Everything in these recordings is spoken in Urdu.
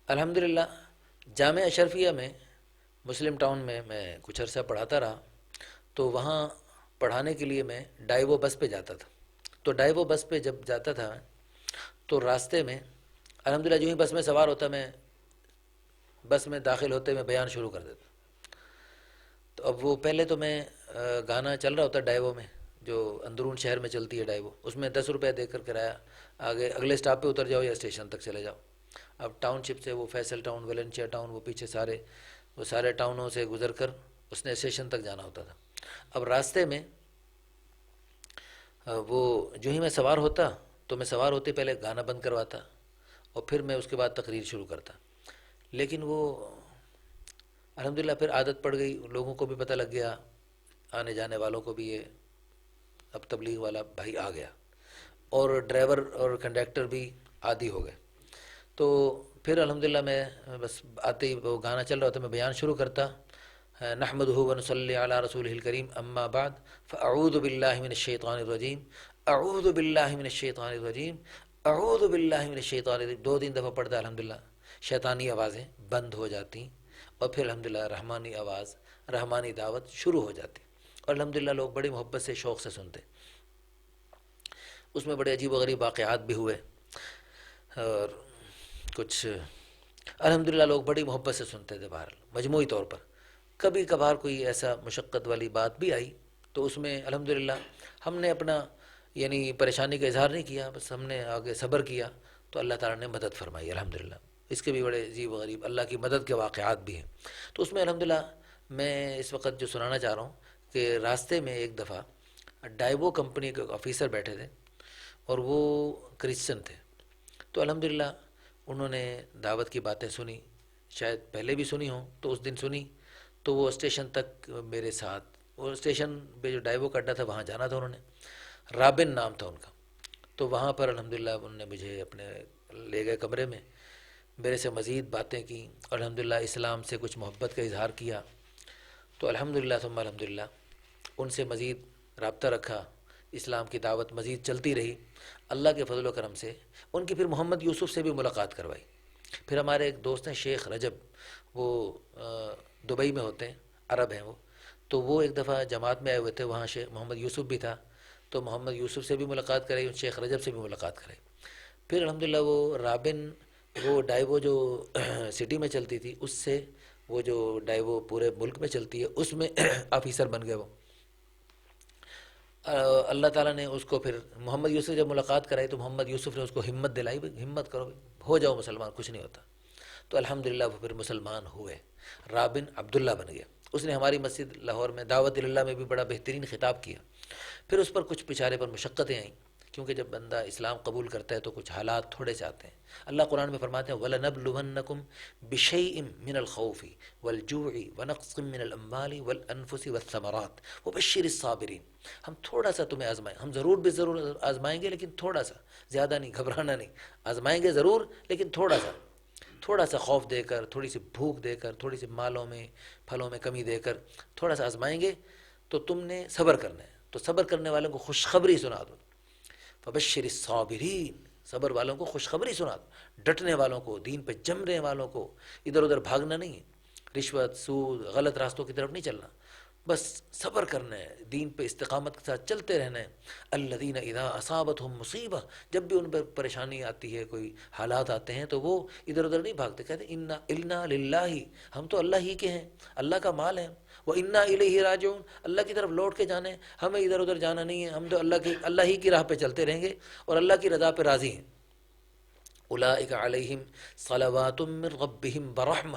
الحمدللہ جامعہ اشرفیہ میں مسلم ٹاؤن میں کچھ عرصہ پڑھاتا رہا، تو وہاں پڑھانے کے لیے میں ڈائیو بس پہ جاتا تھا۔ تو ڈائیو بس پہ جب جاتا تھا تو راستے میں الحمدللہ جو ہی بس میں سوار ہوتا، میں بس میں داخل ہوتے میں بیان شروع کر دیتا۔ تو اب وہ پہلے تو میں گانا چل رہا ہوتا ڈائیو میں، جو اندرون شہر میں چلتی ہے ڈائیو، اس میں 10 روپے دے کر کرایہ، آگے اگلے اسٹاپ پہ اتر جاؤ یا اسٹیشن تک چلے جاؤ۔ اب ٹاؤن شپ سے وہ فیصل ٹاؤن، ویلنچیا ٹاؤن، وہ پیچھے وہ سارے ٹاؤنوں سے گزر کر اس نے اسٹیشن تک جانا ہوتا تھا۔ اب راستے میں وہ جو ہی میں سوار ہوتا تو میں سوار ہوتے پہلے گانا بند کرواتا اور پھر میں اس کے بعد تقریر شروع کرتا۔ لیکن وہ الحمدللہ پھر عادت پڑ گئی، لوگوں کو بھی پتہ لگ گیا، آنے جانے والوں کو بھی، یہ اب تبلیغ والا بھائی آ گیا، اور ڈرائیور اور کنڈکٹر بھی عادی ہو گئے۔ تو پھر الحمدللہ میں بس آتے ہی وہ گانا چل رہا تھا، میں بیان شروع کرتا، نحمدہ ونصلی علی رسولہ الکریم، اما بعد فاعوذ باللہ من الشیطان الرجیم، اعوذ باللہ من الشیطان الرجیم، اعوذ باللہ من الشیطان الرجیم، 2 3 دفعہ پڑھتا الحمدللہ، شیطانی آوازیں بند ہو جاتی اور پھر الحمدللہ رحمانی آواز، رحمانی دعوت شروع ہو جاتی، اور الحمدللہ لوگ بڑی محبت سے، شوق سے سنتے۔ اس میں بڑے عجیب و غریب واقعات بھی ہوئے، اور کچھ الحمدللہ لوگ بڑی محبت سے سنتے تھے۔ بہرحال مجموعی طور پر کبھی کبھار کوئی ایسا مشقت والی بات بھی آئی تو اس میں الحمدللہ ہم نے اپنا یعنی پریشانی کا اظہار نہیں کیا، بس ہم نے آگے صبر کیا تو اللہ تعالیٰ نے مدد فرمائی الحمدللہ۔ اس کے بھی بڑے عجیب و غریب اللہ کی مدد کے واقعات بھی ہیں۔ تو اس میں الحمدللہ میں اس وقت جو سنانا چاہ رہا ہوں کہ راستے میں ایک دفعہ ڈائیو کمپنی کے آفیسر بیٹھے تھے اور وہ کرسچن تھے۔ تو الحمدللہ انہوں نے دعوت کی باتیں سنی، شاید پہلے بھی سنی ہوں، تو اس دن سنی، تو وہ اسٹیشن تک میرے ساتھ، وہ اسٹیشن پہ جو ڈائیو کا اڈا تھا وہاں جانا تھا انہوں نے، رابن نام تھا ان کا۔ تو وہاں پر الحمدللہ انہوں نے مجھے اپنے لے گئے کمرے میں، میرے سے مزید باتیں کی، اور الحمدللہ اسلام سے کچھ محبت کا اظہار کیا۔ تو الحمدللہ ثم الحمدللہ ان سے مزید رابطہ رکھا، اسلام کی دعوت مزید چلتی رہی اللہ کے فضل و کرم سے۔ ان کی پھر محمد یوسف سے بھی ملاقات کروائی۔ پھر ہمارے ایک دوست ہیں شیخ رجب، وہ دبئی میں ہوتے ہیں، عرب ہیں وہ، تو وہ ایک دفعہ جماعت میں آئے ہوئے تھے، وہاں شیخ محمد یوسف بھی تھا، تو محمد یوسف سے بھی ملاقات کرائی، شیخ رجب سے بھی ملاقات کرائی۔ پھر الحمدللہ وہ رابن، وہ ڈائیو جو سٹی میں چلتی تھی، اس سے وہ جو ڈائیو پورے ملک میں چلتی ہے اس میں آفیسر بن گئے وہ۔ اللہ تعالیٰ نے اس کو پھر محمد یوسف جب ملاقات کرائی تو محمد یوسف نے اس کو ہمت دلائی، بھائی ہمت کرو، ہو جاؤ مسلمان، کچھ نہیں ہوتا۔ تو الحمدللہ وہ پھر مسلمان ہوئے، رابن عبداللہ بن گیا۔ اس نے ہماری مسجد لاہور میں دعوت اللہ میں بھی بڑا بہترین خطاب کیا۔ پھر اس پر کچھ بیچارے پر مشقتیں آئیں، کیونکہ جب بندہ اسلام قبول کرتا ہے تو کچھ حالات تھوڑے سے آتے ہیں۔ اللہ قرآن میں فرماتے ہیں وَلَنَبْلُوَنَّكُمْ بِشَيْءٍ مِّنَ الْخَوْفِ وَالْجُوعِ وَنَقْصٍ مِّنَ الْأَمْوَالِ وَالْأَنفُسِ وَالثَّمَرَاتِ وَبَشِّرِ الصَّابِرِينَ۔ ہم تھوڑا سا تمہیں آزمائیں، ہم ضرور بھی ضرور آزمائیں گے، لیکن تھوڑا سا، زیادہ نہیں، گھبرانا نہیں، آزمائیں گے ضرور لیکن تھوڑا سا خوف دے کر، تھوڑی سی بھوک دے کر، تھوڑی سی مالوں میں پھلوں میں کمی دے کر تھوڑا سا آزمائیں گے، تو تم نے صبر کرنا ہے، تو صبر کرنے والوں کو خوشخبری سنا دو، فبشر الصابرین، صبر والوں کو خوشخبری سنا دو، ڈٹنے والوں کو، دین پہ جمنے والوں کو، ادھر ادھر بھاگنا نہیں ہے، رشوت، سود، غلط راستوں کی طرف نہیں چلنا، بس صبر کرنا ہے، دین پہ استقامت کے ساتھ چلتے رہنا ہے۔ الذین اذا اصابتہم مصیبہ، جب بھی ان پر پریشانی آتی ہے، کوئی حالات آتے ہیں تو وہ ادھر ادھر نہیں بھاگتے، کہتے ہیں انا للہ، ہم تو اللہ ہی کے ہیں، اللہ کا مال ہے، وہ انا الیہ راجعون، اللہ کی طرف لوٹ کے جانے، ہمیں ادھر ادھر جانا نہیں ہے، ہم تو اللہ ہی کی راہ پہ چلتے رہیں گے اور اللہ کی رضا پہ راضی ہیں۔ اولئک علیہم صلوات من ربہم ورحمہ،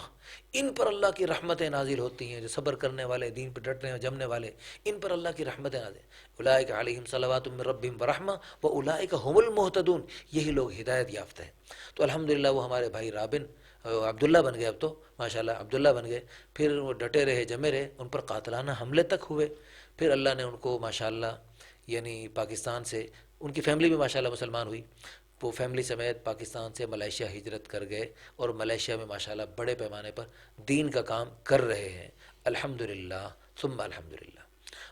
ان پر اللہ کی رحمتیں نازل ہوتی ہیں، جو صبر کرنے والے، دین پہ ڈٹنے اور جمنے والے، ان پر اللہ کی رحمتیں نازل۔ اولئک علیہم صلوات من ربہم ورحمہ واولئک هم المہتدون، یہی لوگ ہدایت یافتہ ہیں۔ تو الحمدللہ وہ ہمارے بھائی رابن عبداللہ بن گئے، اب تو ماشاءاللہ عبداللہ بن گئے، پھر وہ ڈٹے رہے، جمے رہے، ان پر قاتلانہ حملے تک ہوئے، پھر اللہ نے ان کو ماشاءاللہ یعنی پاکستان سے، ان کی فیملی بھی ماشاءاللہ مسلمان ہوئی، وہ فیملی سمیت پاکستان سے ملائیشیا ہجرت کر گئے، اور ملائیشیا میں ماشاءاللہ بڑے پیمانے پر دین کا کام کر رہے ہیں، الحمدللہ ثم الحمدللہ۔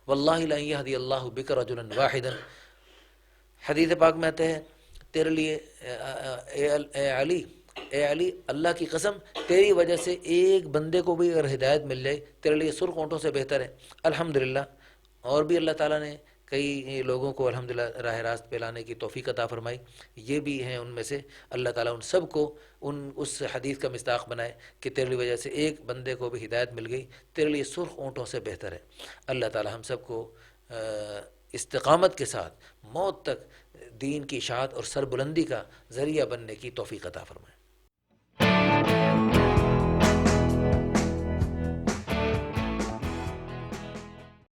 واللہ لن یہدی اللہ بک رجلا واحدا، حدیث پاک میں آتا ہے تیرے لیے اے علی، اے علی اللہ کی قسم تیری وجہ سے ایک بندے کو بھی اگر ہدایت مل جائے تیرے لیے سرخ اونٹوں سے بہتر ہے۔ الحمدللہ اور بھی اللہ تعالیٰ نے کئی لوگوں کو الحمدللہ راہ راست پہ لانے کی توفیق عطا فرمائی، یہ بھی ہیں ان میں سے۔ اللہ تعالیٰ ان سب کو اس حدیث کا مصداق بنائے کہ تیری وجہ سے ایک بندے کو بھی ہدایت مل گئی تیرے لیے سرخ اونٹوں سے بہتر ہے۔ اللہ تعالیٰ ہم سب کو استقامت کے ساتھ موت تک دین کی اشاعت اور سربلندی کا ذریعہ بننے کی توفیق عطا فرمائے۔